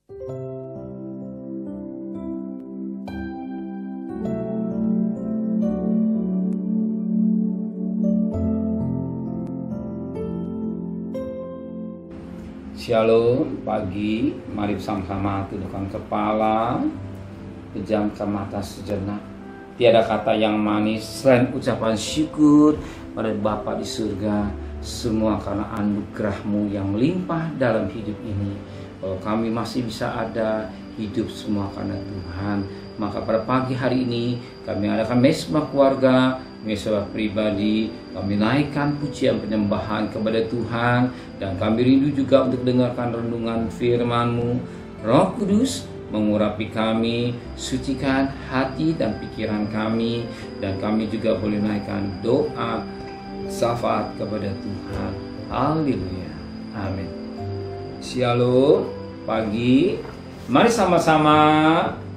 Shalom, pagi, mari bersama-sama tundukkan kepala, pejamkan mata sejenak. Tiada kata yang manis selain ucapan syukur pada Bapa di surga, semua karena anugerah-Mu yang melimpah dalam hidup ini. Kalau kami masih bisa ada, hidup semua karena Tuhan. Maka pada pagi hari ini kami adakan mesbah keluarga, mesbah pribadi, kami naikkan pujian penyembahan kepada Tuhan, dan kami rindu juga untuk dengarkan renungan firman-Mu. Roh Kudus mengurapi kami, sucikan hati dan pikiran kami, dan kami juga boleh naikkan doa syafaat kepada Tuhan. Haleluya, amin. Shalom, pagi, mari sama-sama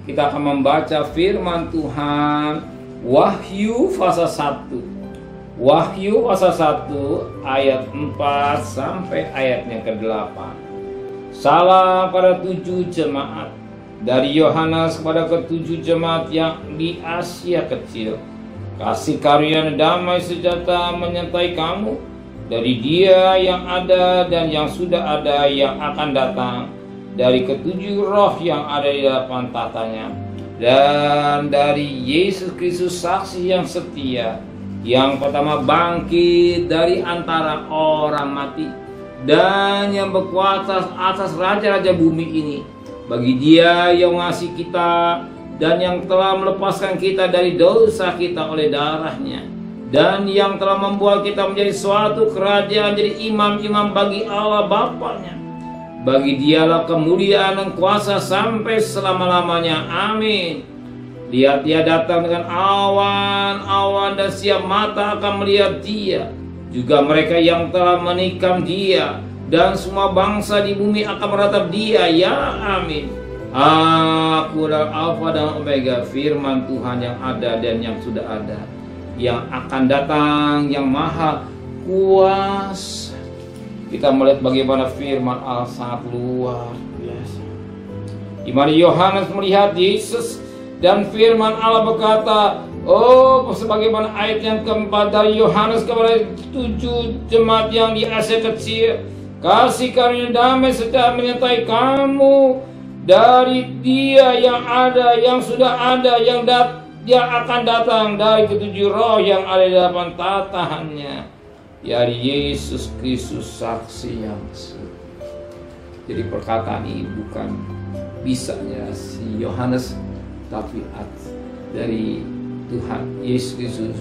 kita akan membaca firman Tuhan. Wahyu pasal 1. Wahyu pasal 1 ayat 4 sampai ayatnya ke-8. Salam pada 7 jemaat. Dari Yohanes kepada ke-7 jemaat yang di Asia Kecil. Kasih karunia dan damai sejahtera menyertai kamu dari Dia yang ada dan yang sudah ada, yang akan datang, dari ke-7 roh yang ada di hadapan tatanya, dan dari Yesus Kristus saksi yang setia, yang pertama bangkit dari antara orang mati, dan yang berkuasa atas raja-raja bumi ini. Bagi Dia yang mengasihi kita dan yang telah melepaskan kita dari dosa kita oleh darahnya, dan yang telah membuat kita menjadi suatu kerajaan, jadi imam-imam bagi Allah Bapanya. Bagi Dialah kemuliaan dan kuasa sampai selama-lamanya. Amin. Lihat, Dia datang dengan awan-awan, dan setiap mata akan melihat Dia, juga mereka yang telah menikam Dia, dan semua bangsa di bumi akan meratap Dia. Ya, amin. Aku adalah Alfa dan Omega, firman Tuhan yang ada dan yang sudah ada, yang akan datang, yang maha kuasa. Kita melihat bagaimana firman Allah sangat luar biasa. Di mana Yohanes melihat Yesus, dan firman Allah berkata, sebagaimana ayat yang keempat dari Yohanes kepada 7 jemaat yang di Asia Kecil. Kasih karunia damai sejahtera menyertai kamu dari Dia yang ada, yang sudah ada, yang akan datang, dari ke-7 roh yang ada di hadapan tatahannya, dari Yesus Kristus saksi yang setia. Jadi perkataan ini bukan bisanya si Yohanes, tapi dari Tuhan Yesus Kristus,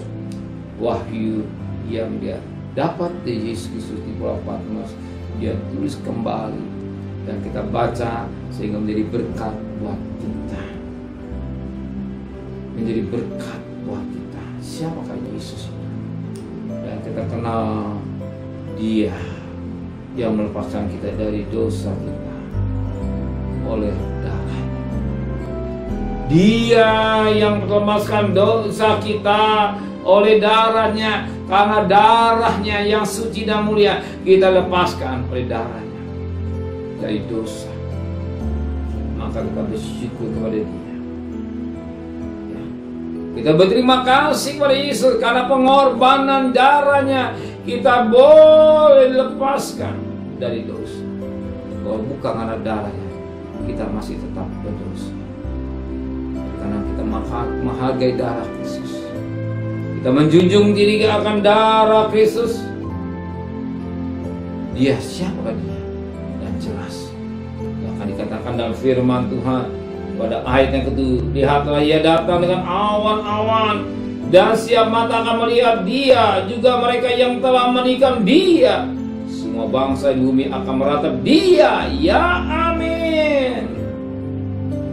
wahyu yang dia dapat dari Yesus Kristus di Pulau Patmos, dia tulis kembali dan kita baca sehingga menjadi berkat buat kita. Menjadi berkat buat kita. Siapakah Yesus ini? Dan kita kenal Dia yang melepaskan kita dari dosa kita oleh darah. Dia yang melepaskan dosa kita oleh darahnya. Karena darahnya yang suci dan mulia, kita lepaskan oleh darahnya dari dosa. Maka kita bersyukur kepada Dia. Kita berterima kasih kepada Yesus karena pengorbanan darahnya kita boleh lepaskan dari dosa. Kalau bukan karena darahnya, kita masih tetap berdosa. Karena kita menghargai darah Kristus, kita menjunjung diri akan darah Kristus. Dia, siapa Dia? Dan jelas yang akan dikatakan dalam firman Tuhan pada ayat yang ke-7, lihatlah Ia datang dengan awan-awan, dan setiap mata akan melihat Dia, juga mereka yang telah menikam Dia. Semua bangsa di bumi akan meratap Dia. Ya, amin.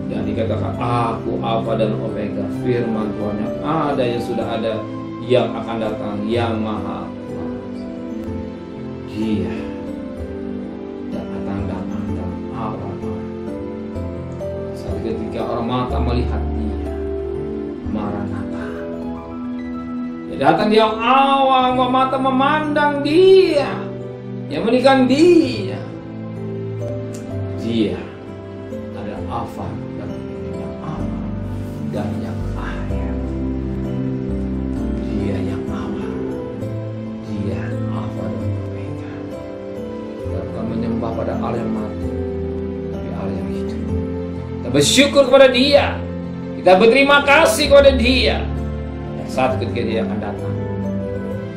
Dan dikatakan, aku Alfa dan Omega, firman Tuhan yang ada, yang sudah ada, yang akan datang, yang maha kuasa. Dia datang dalam awal. Saat ketika orang mata melihat Dia, Maranatha. Dia datang di awal, mata memandang Dia, yang menikah Dia. Dia Alfa dan yang awal dan yang akhir. Dia yang awal, Dia Alfa dan Omega. Kita bukan menyembah pada Allah yang mati, tapi Allah yang hidup. Kita bersyukur kepada Dia, kita berterima kasih kepada Dia. Dan saat ketika Dia akan datang,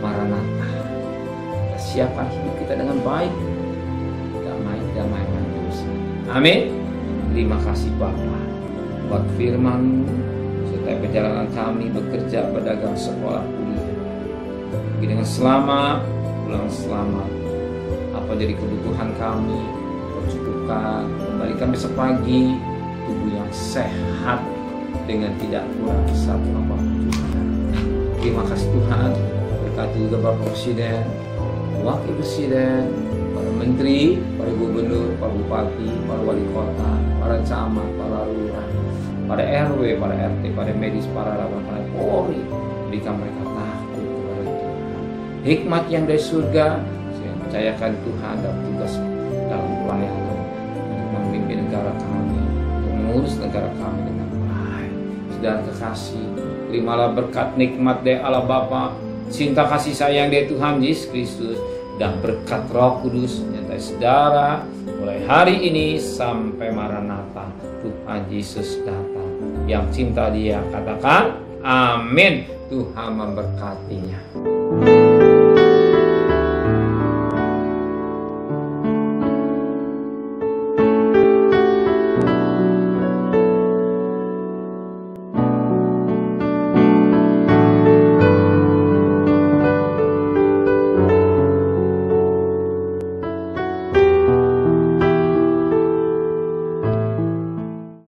Maranatha, kita siapkan hidup kita dengan baik, damai manusia. Amin. Terima kasih Bapa buat firman-Mu, serta perjalanan kami bekerja, berdagang, sekolah, kuliah. Pergi dengan selamat, pulang selamat. Apa jadi kebutuhan kami, Kau cukupkan. Kembalikan besok pagi tubuh yang sehat dengan tidak kurang satu apapun. Terima kasih Tuhan. Berkati juga Bapak Presiden, Wakil Presiden, para menteri, para gubernur, para bupati, para wali kota, para camat, para lurah, para RW, para RT, para medis, para relawan, para Polri. Berikan mereka takut kepada Tuhan. Hikmat yang dari surga, saya percayakan Tuhan dalam tugas dalam pelayanan untuk memimpin negara kami, untuk mengurus negara kami dengan baik. Saudara kekasih, terimalah berkat nikmat dari Allah Bapa, cinta kasih sayang dari Tuhan Yesus Kristus, dan berkat Roh Kudus menyertai saudara mulai hari ini sampai Maranatha Tuhan Yesus datang. Yang cinta Dia katakan amin. Tuhan memberkatinya.